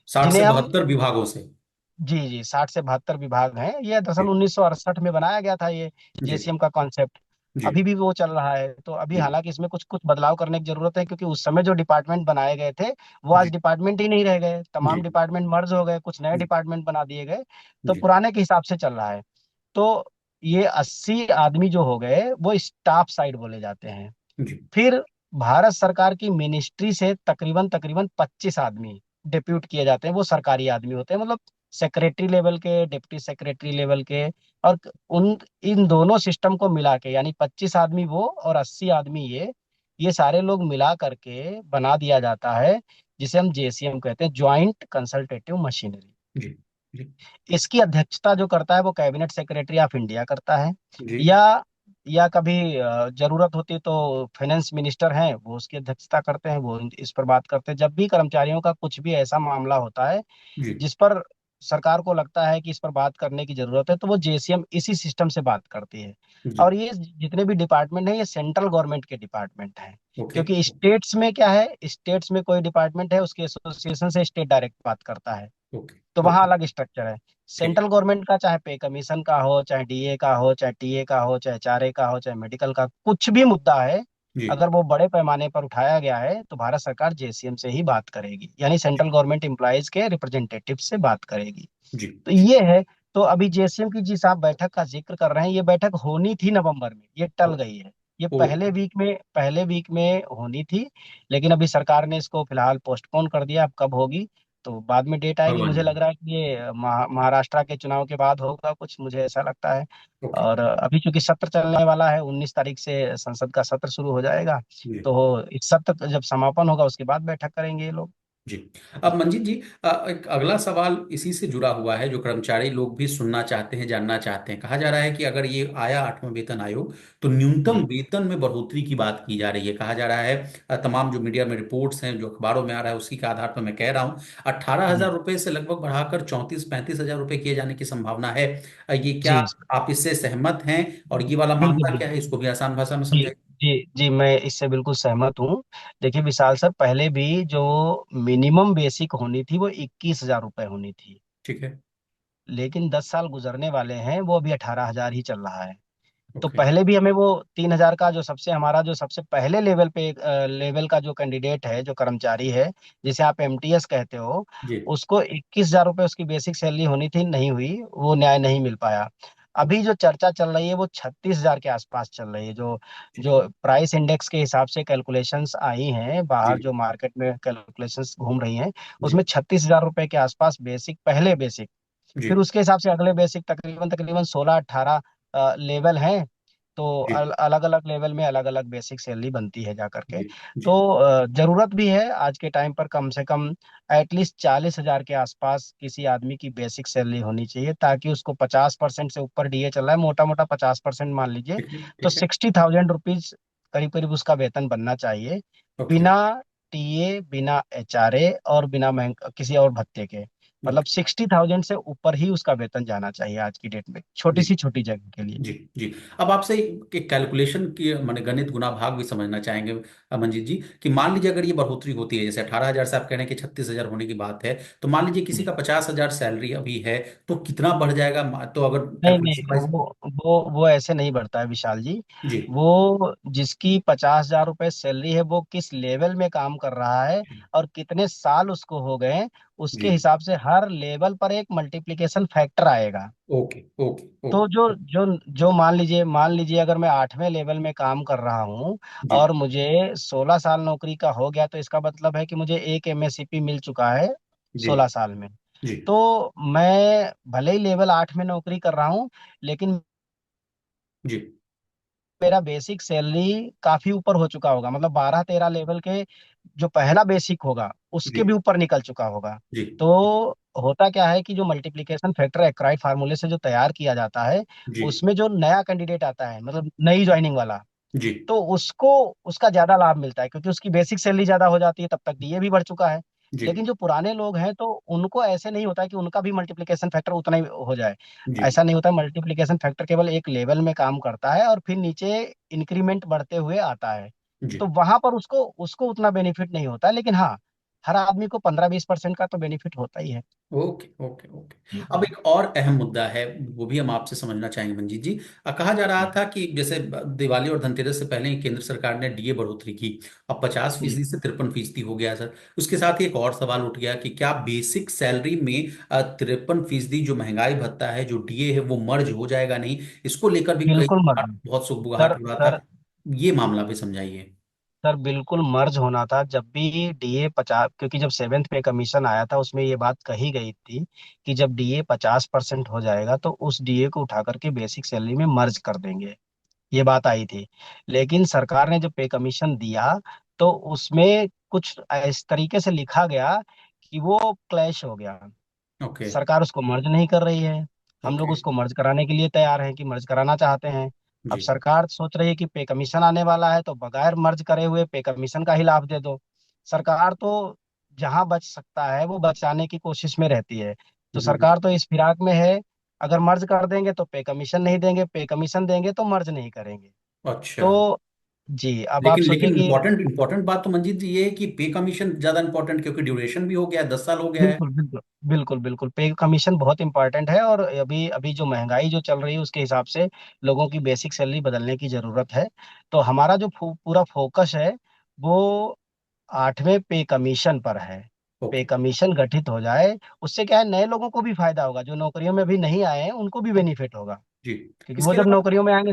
Speaker 1: 60 से
Speaker 2: जिन्हें हम,
Speaker 1: 72 विभागों से।
Speaker 2: जी जी, 60 से 72 विभाग हैं। ये
Speaker 1: जी।
Speaker 2: दरअसल 1968 में बनाया गया था ये
Speaker 1: जी।
Speaker 2: जेसीएम का कॉन्सेप्ट।
Speaker 1: जी।
Speaker 2: अभी भी वो चल रहा है। तो अभी
Speaker 1: जी।
Speaker 2: हालांकि इसमें कुछ कुछ बदलाव करने की जरूरत है, क्योंकि उस समय जो डिपार्टमेंट बनाए गए थे, वो आज
Speaker 1: जी।
Speaker 2: डिपार्टमेंट ही नहीं रह गए,
Speaker 1: जी।
Speaker 2: तमाम डिपार्टमेंट मर्ज हो गए, कुछ नए
Speaker 1: जी।
Speaker 2: डिपार्टमेंट बना दिए गए। तो
Speaker 1: जी।
Speaker 2: पुराने के हिसाब से चल रहा है। तो ये 80 आदमी जो हो गए, वो स्टाफ साइड बोले जाते हैं।
Speaker 1: जी।
Speaker 2: फिर भारत सरकार की मिनिस्ट्री से तकरीबन तकरीबन 25 आदमी डिप्यूट किए जाते हैं, वो सरकारी आदमी होते हैं, मतलब सेक्रेटरी लेवल के, डिप्टी सेक्रेटरी लेवल के। और उन इन दोनों सिस्टम को मिला के, यानी 25 आदमी वो और 80 आदमी ये सारे लोग मिला करके बना दिया जाता है, जिसे हम जेसीएम कहते हैं, ज्वाइंट कंसल्टेटिव मशीनरी।
Speaker 1: जी। जी।
Speaker 2: इसकी अध्यक्षता जो करता है, वो कैबिनेट सेक्रेटरी ऑफ इंडिया करता है।
Speaker 1: जी।
Speaker 2: या कभी जरूरत होती है तो फाइनेंस मिनिस्टर हैं, वो उसकी अध्यक्षता करते हैं, वो इस पर बात करते हैं। जब भी कर्मचारियों का कुछ भी ऐसा मामला होता है
Speaker 1: जी।
Speaker 2: जिस पर सरकार को लगता है कि इस पर बात करने की जरूरत है, तो वो जेसीएम इसी सिस्टम से बात करती है।
Speaker 1: जी।
Speaker 2: और ये जितने भी डिपार्टमेंट हैं, ये सेंट्रल गवर्नमेंट के डिपार्टमेंट हैं।
Speaker 1: ओके।
Speaker 2: क्योंकि स्टेट्स में क्या है, स्टेट्स में कोई डिपार्टमेंट है, उसके एसोसिएशन से स्टेट डायरेक्ट बात करता है।
Speaker 1: ओके।
Speaker 2: तो वहाँ
Speaker 1: ओके।
Speaker 2: अलग स्ट्रक्चर है।
Speaker 1: ठीक है।
Speaker 2: सेंट्रल गवर्नमेंट का, चाहे पे कमीशन का हो, चाहे डीए का हो, चाहे टीए का हो, चाहे चारे का हो, चाहे मेडिकल का, कुछ भी मुद्दा है,
Speaker 1: जी।
Speaker 2: अगर वो बड़े पैमाने पर उठाया गया है, तो भारत सरकार जेसीएम से ही बात करेगी, यानी सेंट्रल गवर्नमेंट एम्प्लॉयज के रिप्रेजेंटेटिव से बात करेगी।
Speaker 1: जी।
Speaker 2: तो ये है। तो अभी जेसीएम की जिस आप बैठक का जिक्र कर रहे हैं, ये बैठक होनी थी नवंबर में, ये टल
Speaker 1: ओ-
Speaker 2: गई है। ये
Speaker 1: ओ,
Speaker 2: पहले वीक में होनी थी, लेकिन अभी सरकार ने इसको फिलहाल पोस्टपोन कर दिया। अब कब होगी तो बाद में डेट आएगी।
Speaker 1: भगवान
Speaker 2: मुझे
Speaker 1: जाने।
Speaker 2: लग रहा है कि ये महाराष्ट्र के चुनाव के बाद होगा कुछ, मुझे ऐसा लगता है।
Speaker 1: ओके।
Speaker 2: और अभी चूंकि सत्र चलने वाला है, 19 तारीख से संसद का सत्र शुरू हो जाएगा।
Speaker 1: जी।
Speaker 2: तो इस सत्र जब समापन होगा उसके बाद बैठक करेंगे ये लोग।
Speaker 1: जी। अब मंजीत जी, एक अगला सवाल इसी से जुड़ा हुआ है जो कर्मचारी लोग भी सुनना चाहते हैं, जानना चाहते हैं। कहा जा रहा है कि अगर ये आया आठवां वेतन आयोग, तो न्यूनतम
Speaker 2: जी
Speaker 1: वेतन में बढ़ोतरी की बात की जा रही है। कहा जा रहा है, तमाम जो मीडिया में रिपोर्ट्स हैं, जो अखबारों में आ रहा है, उसी के आधार पर मैं कह रहा हूँ, 18,000 रुपए से लगभग बढ़ाकर 34-35 हजार रुपए किए जाने की संभावना है। ये क्या
Speaker 2: जी
Speaker 1: आप इससे सहमत हैं? और ये वाला
Speaker 2: बिल्कुल
Speaker 1: मामला क्या है,
Speaker 2: बिल्कुल।
Speaker 1: इसको भी आसान भाषा में
Speaker 2: जी
Speaker 1: समझाइए।
Speaker 2: जी जी, मैं इससे बिल्कुल सहमत हूँ। देखिए विशाल सर, पहले भी जो मिनिमम बेसिक होनी थी वो 21 हजार रुपये होनी थी,
Speaker 1: ठीक है।
Speaker 2: लेकिन 10 साल गुजरने वाले हैं, वो अभी 18 हजार ही चल रहा है। तो
Speaker 1: ओके।
Speaker 2: पहले भी हमें वो 3 हजार का जो सबसे पहले लेवल का जो कैंडिडेट है, जो कर्मचारी है, जिसे आप एमटीएस कहते हो,
Speaker 1: जी।
Speaker 2: उसको 21 हजार रुपये उसकी बेसिक सैलरी होनी थी, नहीं हुई, वो न्याय नहीं मिल पाया। अभी जो चर्चा चल रही है वो 36 हजार के आसपास चल रही है। जो
Speaker 1: ठीक
Speaker 2: जो
Speaker 1: है।
Speaker 2: प्राइस इंडेक्स के हिसाब से कैलकुलेशंस आई हैं बाहर,
Speaker 1: जी।
Speaker 2: जो मार्केट में कैलकुलेशंस घूम रही हैं,
Speaker 1: जी।
Speaker 2: उसमें 36 हजार रुपये के आसपास बेसिक, पहले बेसिक।
Speaker 1: जी।
Speaker 2: फिर उसके हिसाब से अगले बेसिक तकरीबन तकरीबन 16-18 लेवल हैं। तो
Speaker 1: जी।
Speaker 2: अलग अलग लेवल में अलग अलग बेसिक सैलरी बनती है जा करके।
Speaker 1: जी।
Speaker 2: तो
Speaker 1: जी।
Speaker 2: जरूरत भी है आज के टाइम पर, कम से कम एटलीस्ट 40 हजार के आसपास किसी आदमी की बेसिक सैलरी होनी चाहिए, ताकि उसको 50% से ऊपर डीए चल रहा है, मोटा मोटा 50% मान लीजिए,
Speaker 1: ठीक है।
Speaker 2: तो
Speaker 1: ठीक है।
Speaker 2: 60,000 रुपीज करीब करीब उसका वेतन बनना चाहिए,
Speaker 1: ओके।
Speaker 2: बिना टीए, बिना एचआरए और बिना किसी और भत्ते के। मतलब
Speaker 1: ओके।
Speaker 2: 60,000 से ऊपर ही उसका वेतन जाना चाहिए आज की डेट में, छोटी
Speaker 1: जी।
Speaker 2: सी छोटी जगह के लिए।
Speaker 1: जी। जी। अब आपसे एक कैलकुलेशन की माने गणित गुना भाग भी समझना चाहेंगे, मंजीत जी, कि मान लीजिए अगर ये बढ़ोतरी होती है, जैसे 18,000 से आप कह रहे हैं कि 36,000 होने की बात है, तो मान लीजिए किसी
Speaker 2: जी
Speaker 1: का 50,000 सैलरी अभी है, तो कितना बढ़ जाएगा? तो अगर
Speaker 2: नहीं नहीं,
Speaker 1: कैलकुलेशन वाइज।
Speaker 2: वो ऐसे नहीं बढ़ता है विशाल जी।
Speaker 1: जी।
Speaker 2: वो जिसकी 50 हजार रुपये सैलरी है, वो किस लेवल में काम कर रहा है और कितने साल उसको हो गए, उसके
Speaker 1: जी।
Speaker 2: हिसाब से हर लेवल पर एक मल्टीप्लिकेशन फैक्टर आएगा।
Speaker 1: ओके। ओके।
Speaker 2: तो
Speaker 1: ओके।
Speaker 2: जो जो जो मान लीजिए अगर मैं 8वें लेवल में काम कर रहा हूँ
Speaker 1: जी।
Speaker 2: और मुझे 16 साल नौकरी का हो गया, तो इसका मतलब है कि मुझे एक एमएससीपी मिल चुका है
Speaker 1: जी।
Speaker 2: 16 साल में।
Speaker 1: जी।
Speaker 2: तो मैं भले ही लेवल 8 में नौकरी कर रहा हूँ, लेकिन
Speaker 1: जी।
Speaker 2: मेरा बेसिक सैलरी काफी ऊपर हो चुका होगा, मतलब 12-13 लेवल के जो पहला बेसिक होगा
Speaker 1: जी।
Speaker 2: उसके भी ऊपर निकल चुका होगा।
Speaker 1: जी।
Speaker 2: तो होता क्या है कि जो मल्टीप्लिकेशन फैक्टर एक्राइड फार्मूले से जो तैयार किया जाता है,
Speaker 1: जी।
Speaker 2: उसमें जो नया कैंडिडेट आता है, मतलब नई ज्वाइनिंग वाला,
Speaker 1: जी।
Speaker 2: तो उसको उसका ज्यादा लाभ मिलता है, क्योंकि उसकी बेसिक सैलरी ज्यादा हो जाती है, तब तक डीए भी बढ़ चुका है।
Speaker 1: जी।
Speaker 2: लेकिन जो पुराने लोग हैं, तो उनको ऐसे नहीं होता है कि उनका भी मल्टीप्लिकेशन फैक्टर उतना ही हो जाए।
Speaker 1: जी।
Speaker 2: ऐसा नहीं होता, मल्टीप्लिकेशन फैक्टर केवल एक लेवल में काम करता है और फिर नीचे इंक्रीमेंट बढ़ते हुए आता है।
Speaker 1: जी।
Speaker 2: तो वहां पर उसको उसको उतना बेनिफिट नहीं होता, लेकिन हाँ, हर आदमी को 15-20% का तो बेनिफिट होता ही है।
Speaker 1: ओके। ओके। ओके।
Speaker 2: जी
Speaker 1: अब
Speaker 2: जी
Speaker 1: एक और अहम मुद्दा है, वो भी हम आपसे समझना चाहेंगे मंजीत जी। कहा जा रहा
Speaker 2: जी
Speaker 1: था कि जैसे दिवाली और धनतेरस से पहले ही केंद्र सरकार ने डीए बढ़ोतरी की, अब 50%
Speaker 2: जी
Speaker 1: से 53% हो गया सर। उसके साथ ही एक और सवाल उठ गया कि क्या बेसिक सैलरी में 53% जो महंगाई भत्ता है, जो डीए है, वो मर्ज हो जाएगा नहीं? इसको लेकर भी कई
Speaker 2: बिल्कुल मर्ज।
Speaker 1: बहुत
Speaker 2: सर
Speaker 1: सुगबुगाहट हो रहा था।
Speaker 2: सर
Speaker 1: ये मामला भी समझाइए।
Speaker 2: सर बिल्कुल मर्ज होना था। जब भी डीए 50, क्योंकि जब 7th पे कमीशन आया था उसमें ये बात कही गई थी कि जब डीए 50% हो जाएगा तो उस डीए को उठा करके बेसिक सैलरी में मर्ज कर देंगे, ये बात आई थी। लेकिन सरकार ने जब पे कमीशन दिया, तो उसमें कुछ इस तरीके से लिखा गया कि वो क्लैश हो गया।
Speaker 1: ओके।
Speaker 2: सरकार उसको मर्ज नहीं कर रही है, हम लोग
Speaker 1: ओके।
Speaker 2: उसको मर्ज कराने के लिए तैयार हैं कि मर्ज कराना चाहते हैं। अब
Speaker 1: जी।
Speaker 2: सरकार सोच रही है कि पे कमीशन आने वाला है, तो बगैर मर्ज करे हुए पे कमीशन का ही लाभ दे दो। सरकार तो जहां बच सकता है वो बचाने की कोशिश में रहती है। तो
Speaker 1: हम्म।
Speaker 2: सरकार तो इस फिराक में है, अगर मर्ज कर देंगे तो पे कमीशन नहीं देंगे, पे कमीशन देंगे तो मर्ज नहीं करेंगे।
Speaker 1: अच्छा।
Speaker 2: तो जी, अब आप
Speaker 1: लेकिन
Speaker 2: सोचिए
Speaker 1: लेकिन
Speaker 2: कि
Speaker 1: इंपॉर्टेंट इंपॉर्टेंट बात तो मंजीत जी ये है कि पे कमीशन ज्यादा इंपॉर्टेंट, क्योंकि ड्यूरेशन भी हो गया है, 10 साल हो गया है।
Speaker 2: बिल्कुल बिल्कुल बिल्कुल बिल्कुल, पे कमीशन बहुत इंपॉर्टेंट है। और अभी अभी जो महंगाई जो चल रही है उसके हिसाब से लोगों की बेसिक सैलरी बदलने की जरूरत है। तो हमारा जो पूरा फोकस है वो 8वें पे कमीशन पर है। पे
Speaker 1: ओके।
Speaker 2: कमीशन गठित हो जाए, उससे क्या है, नए लोगों को भी फायदा होगा, जो नौकरियों में भी नहीं आए हैं उनको भी बेनिफिट होगा,
Speaker 1: जी।
Speaker 2: क्योंकि वो
Speaker 1: इसके
Speaker 2: जब
Speaker 1: अलावा
Speaker 2: नौकरियों में आएंगे।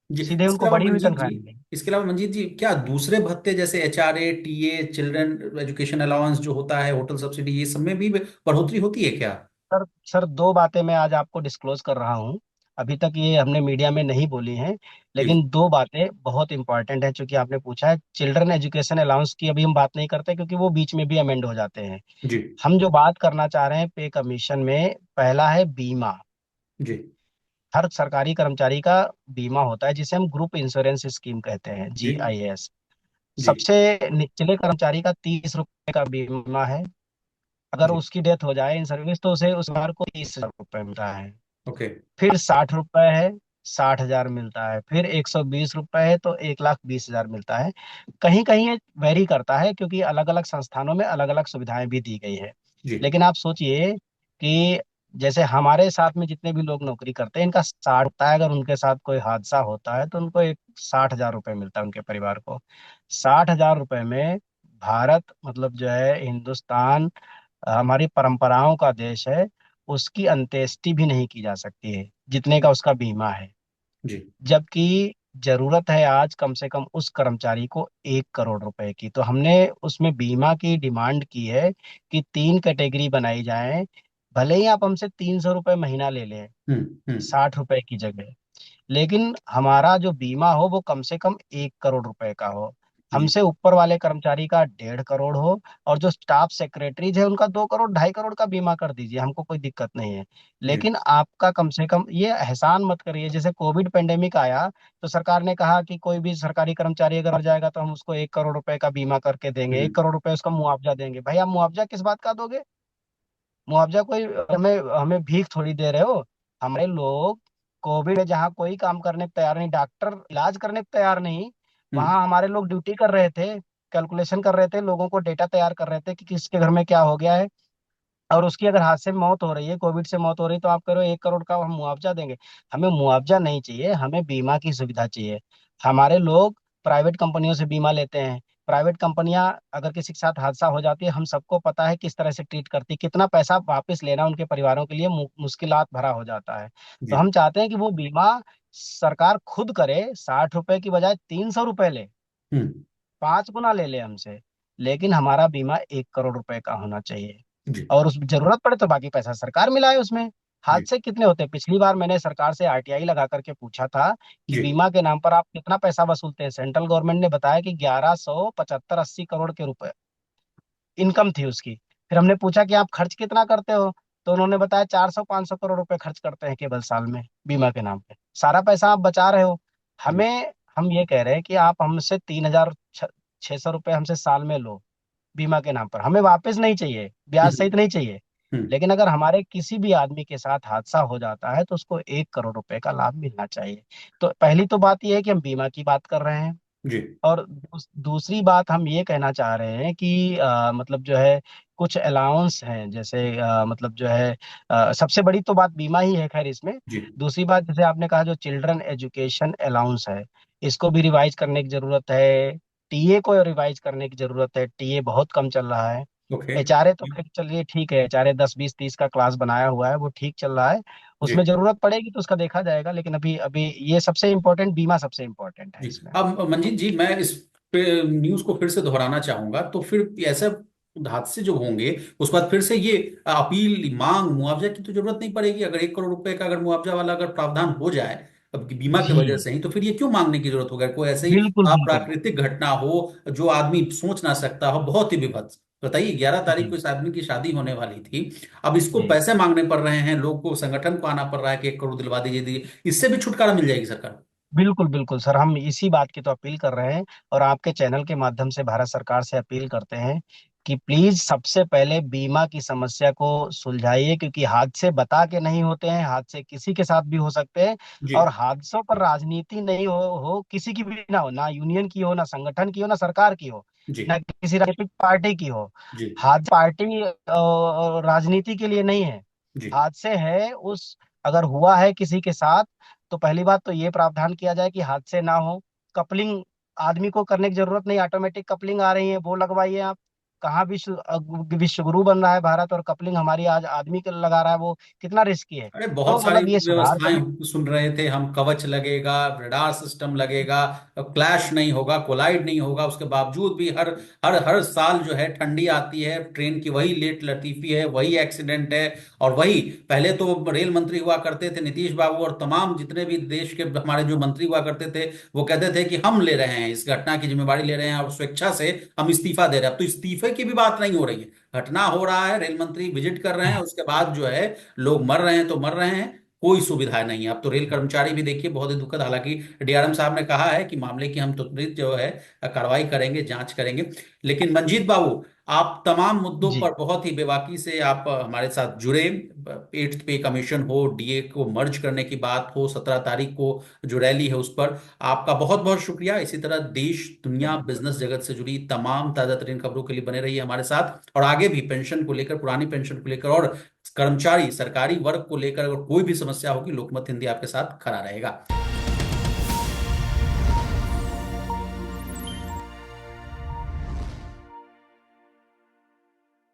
Speaker 1: जी,
Speaker 2: सीधे
Speaker 1: इसके
Speaker 2: उनको
Speaker 1: अलावा
Speaker 2: बढ़ी हुई
Speaker 1: मंजीत जी,
Speaker 2: तनख्वाह मिलेगी।
Speaker 1: इसके अलावा मंजीत जी, क्या दूसरे भत्ते जैसे HRA, TA, children education allowance जो होता है, होटल सब्सिडी, ये सब में भी बढ़ोतरी होती है क्या?
Speaker 2: सर सर, दो बातें मैं आज आपको डिस्क्लोज कर रहा हूँ। अभी तक ये हमने मीडिया में नहीं बोली हैं,
Speaker 1: जी।
Speaker 2: लेकिन दो बातें बहुत इंपॉर्टेंट हैं। चूंकि आपने पूछा है, चिल्ड्रन एजुकेशन अलाउंस की अभी हम बात नहीं करते, क्योंकि वो बीच में भी अमेंड हो जाते हैं।
Speaker 1: जी।
Speaker 2: हम जो बात करना चाह रहे हैं पे कमीशन में, पहला है बीमा।
Speaker 1: जी।
Speaker 2: हर सरकारी कर्मचारी का बीमा होता है, जिसे हम ग्रुप इंश्योरेंस स्कीम कहते हैं,
Speaker 1: जी।
Speaker 2: GIS।
Speaker 1: जी।
Speaker 2: सबसे निचले कर्मचारी का 30 रुपए का बीमा है। अगर
Speaker 1: जी।
Speaker 2: उसकी डेथ हो जाए इन सर्विस, तो उसे उस बार को 30 रुपए मिलता है।
Speaker 1: ओके।
Speaker 2: फिर 60 रुपए है, 60 हजार मिलता है। फिर 120 रुपए है, तो 1,20,000 मिलता है। कहीं कहीं ये वेरी करता है, क्योंकि अलग अलग संस्थानों में अलग अलग सुविधाएं भी दी गई है।
Speaker 1: जी।
Speaker 2: लेकिन आप सोचिए कि जैसे हमारे साथ में जितने भी लोग नौकरी करते हैं, इनका 60 होता है। अगर उनके साथ कोई हादसा होता है, तो उनको एक 60 हजार रुपये मिलता है, उनके परिवार को। 60 हजार रुपये में भारत, मतलब जो है हिंदुस्तान, हमारी परंपराओं का देश है, उसकी अंत्येष्टि भी नहीं की जा सकती है जितने का उसका बीमा है।
Speaker 1: जी।
Speaker 2: जबकि जरूरत है आज कम से कम उस कर्मचारी को 1 करोड़ रुपए की। तो हमने उसमें बीमा की डिमांड की है कि 3 कैटेगरी बनाई जाए। भले ही आप हमसे 300 रुपये महीना ले लें,
Speaker 1: हम्म। हम्म।
Speaker 2: 60 रुपए की जगह, लेकिन हमारा जो बीमा हो वो कम से कम 1 करोड़ रुपए का हो।
Speaker 1: जी।
Speaker 2: हमसे ऊपर वाले कर्मचारी का 1.5 करोड़ हो, और जो स्टाफ सेक्रेटरीज है उनका 2 करोड़, 2.5 करोड़ का बीमा कर दीजिए, हमको कोई दिक्कत नहीं है।
Speaker 1: जी।
Speaker 2: लेकिन आपका कम से कम ये एहसान मत करिए। जैसे कोविड पेंडेमिक आया, तो सरकार ने कहा कि कोई भी सरकारी कर्मचारी अगर मर जाएगा, तो हम उसको 1 करोड़ रुपए का बीमा करके देंगे,
Speaker 1: हम्म।
Speaker 2: 1 करोड़ रुपए उसका मुआवजा देंगे। भाई, आप मुआवजा किस बात का दोगे? मुआवजा कोई हमें हमें भीख थोड़ी दे रहे हो। हमारे लोग कोविड में जहाँ कोई काम करने को तैयार नहीं, डॉक्टर इलाज करने को तैयार नहीं,
Speaker 1: हम्म।
Speaker 2: वहां हमारे लोग ड्यूटी कर रहे थे, कैलकुलेशन कर रहे थे, लोगों को डेटा तैयार कर रहे थे कि किसके घर में क्या हो गया है। और उसकी अगर हाथ से मौत हो रही है, कोविड से मौत हो रही है, तो आप कह रहे हो 1 करोड़ का हम मुआवजा देंगे। हमें मुआवजा नहीं चाहिए, हमें बीमा की सुविधा चाहिए। हमारे लोग प्राइवेट कंपनियों से बीमा लेते हैं। प्राइवेट कंपनियां अगर किसी के साथ हादसा हो जाती है, हम सबको पता है किस तरह से ट्रीट करती है, कितना पैसा वापस लेना उनके परिवारों के लिए मुश्किलात भरा हो जाता है। तो
Speaker 1: जी।
Speaker 2: हम चाहते हैं कि वो बीमा सरकार खुद करे, 60 रुपए की बजाय 300 रुपए ले,
Speaker 1: हम्म।
Speaker 2: 5 गुना ले ले हमसे। लेकिन हमारा बीमा 1 करोड़ रुपए का होना चाहिए।
Speaker 1: जी।
Speaker 2: और उस जरूरत पड़े तो बाकी पैसा सरकार मिलाए उसमें।
Speaker 1: जी।
Speaker 2: हादसे कितने होते हैं? पिछली बार मैंने सरकार से RTI लगा करके पूछा था कि
Speaker 1: जी।
Speaker 2: बीमा के नाम पर आप कितना पैसा वसूलते हैं। सेंट्रल गवर्नमेंट ने बताया कि 1175-80 करोड़ के रुपए इनकम थी उसकी। फिर हमने पूछा कि आप खर्च कितना करते हो, तो उन्होंने बताया 400-500 करोड़ रुपए खर्च करते हैं केवल साल में बीमा के नाम पे। सारा पैसा आप बचा रहे हो।
Speaker 1: जी।
Speaker 2: हमें हम ये कह रहे हैं कि आप हमसे 3,600 रुपये हमसे साल में लो बीमा के नाम पर, हमें वापस नहीं चाहिए, ब्याज
Speaker 1: हम्म।
Speaker 2: सहित नहीं चाहिए।
Speaker 1: हम्म।
Speaker 2: लेकिन अगर हमारे किसी भी आदमी के साथ हादसा हो जाता है, तो उसको 1 करोड़ रुपए का लाभ मिलना चाहिए। तो पहली तो बात यह है कि हम बीमा की बात कर रहे हैं।
Speaker 1: जी।
Speaker 2: और दूसरी बात हम ये कहना चाह रहे हैं कि मतलब जो है कुछ अलाउंस हैं, जैसे मतलब जो है सबसे बड़ी तो बात बीमा ही है, खैर इसमें।
Speaker 1: जी।
Speaker 2: दूसरी बात, जैसे आपने कहा, जो चिल्ड्रन एजुकेशन अलाउंस है, इसको भी रिवाइज करने की जरूरत है। टीए को रिवाइज करने की जरूरत है, टीए बहुत कम चल रहा है।
Speaker 1: ओके।
Speaker 2: HRA तो खैर चलिए ठीक है, HRA 10, 20, 30 का क्लास बनाया हुआ है, वो ठीक चल रहा है।
Speaker 1: जी।
Speaker 2: उसमें जरूरत पड़ेगी तो उसका देखा जाएगा, लेकिन अभी अभी ये सबसे इम्पोर्टेंट, बीमा सबसे इम्पोर्टेंट है
Speaker 1: जी।
Speaker 2: इसमें।
Speaker 1: अब मंजीत जी, मैं इस पे न्यूज को फिर से दोहराना चाहूंगा, तो फिर ऐसे हादसे जो होंगे, उस बाद फिर से ये अपील, मांग मुआवजा की तो जरूरत नहीं पड़ेगी। अगर 1 करोड़ रुपए का अगर मुआवजा वाला अगर प्रावधान हो जाए अब बीमा की वजह
Speaker 2: जी,
Speaker 1: से ही, तो फिर ये क्यों मांगने की जरूरत होगा? कोई ऐसे ही
Speaker 2: बिल्कुल बिल्कुल।
Speaker 1: प्राकृतिक घटना हो जो आदमी सोच ना सकता हो, बहुत ही विभत्स। बताइए, 11 तारीख को
Speaker 2: जी
Speaker 1: इस आदमी की शादी होने वाली थी, अब इसको
Speaker 2: जी,
Speaker 1: पैसे मांगने पड़ रहे हैं, लोग को, संगठन को आना पड़ रहा है कि 1 करोड़ दिलवा दीजिए दीजिए। इससे भी छुटकारा मिल जाएगी सरकार।
Speaker 2: बिल्कुल बिल्कुल सर, हम इसी बात की तो अपील कर रहे हैं। और आपके चैनल के माध्यम से भारत सरकार से अपील करते हैं कि प्लीज सबसे पहले बीमा की समस्या को सुलझाइए, क्योंकि हादसे बता के नहीं होते हैं, हादसे किसी के साथ भी हो सकते हैं।
Speaker 1: जी।
Speaker 2: और हादसों पर राजनीति नहीं हो किसी की भी ना हो, ना यूनियन की हो, ना संगठन की हो, ना सरकार की हो,
Speaker 1: जी।
Speaker 2: ना किसी राजनीतिक पार्टी की हो।
Speaker 1: जी।
Speaker 2: हाथ पार्टी राजनीति के लिए नहीं है।
Speaker 1: जी।
Speaker 2: हादसे है उस, अगर हुआ है किसी के साथ, तो पहली बात तो ये प्रावधान किया जाए कि हादसे ना हो। कपलिंग आदमी को करने की जरूरत नहीं, ऑटोमेटिक कपलिंग आ रही है, वो लगवाइए आप। कहाँ विश्व गुरु बन रहा है भारत, और कपलिंग हमारी आज आदमी के लगा रहा है, वो कितना रिस्की है।
Speaker 1: अरे
Speaker 2: तो
Speaker 1: बहुत सारी
Speaker 2: मतलब ये सुधार
Speaker 1: व्यवस्थाएं हम सुन रहे थे, हम कवच लगेगा, रडार सिस्टम लगेगा, क्लैश नहीं होगा, कोलाइड नहीं होगा, उसके बावजूद भी हर हर हर साल जो है ठंडी आती है, ट्रेन की वही लेट लतीफी है, वही एक्सीडेंट है। और वही पहले तो रेल मंत्री हुआ करते थे नीतीश बाबू, और तमाम जितने भी देश के हमारे जो मंत्री हुआ करते थे वो कहते थे कि हम ले रहे हैं इस घटना की जिम्मेवारी, ले रहे हैं और स्वेच्छा से हम इस्तीफा दे रहे हैं। अब तो इस्तीफे की भी बात नहीं हो रही है, घटना हो रहा है, रेल मंत्री विजिट कर रहे हैं, उसके बाद जो है लोग मर रहे हैं तो मर रहे हैं, कोई सुविधा नहीं है। अब तो रेल कर्मचारी भी देखिए बहुत ही दुखद, हालांकि डीआरएम साहब ने कहा है कि मामले की हम त्वरित जो है कार्रवाई करेंगे, जांच करेंगे। लेकिन मंजीत बाबू, आप तमाम मुद्दों
Speaker 2: जी।
Speaker 1: पर बहुत ही बेबाकी से आप हमारे साथ जुड़े। 8th पे कमीशन हो, डीए को मर्ज करने की बात हो, 17 तारीख को जो रैली है उस पर, आपका बहुत बहुत शुक्रिया। इसी तरह देश दुनिया बिजनेस जगत से जुड़ी तमाम ताजा तरीन खबरों के लिए बने रहिए हमारे साथ, और आगे भी पेंशन को लेकर, पुरानी पेंशन को लेकर और कर्मचारी सरकारी वर्ग को लेकर अगर कोई भी समस्या होगी, लोकमत हिंदी आपके साथ खड़ा रहेगा।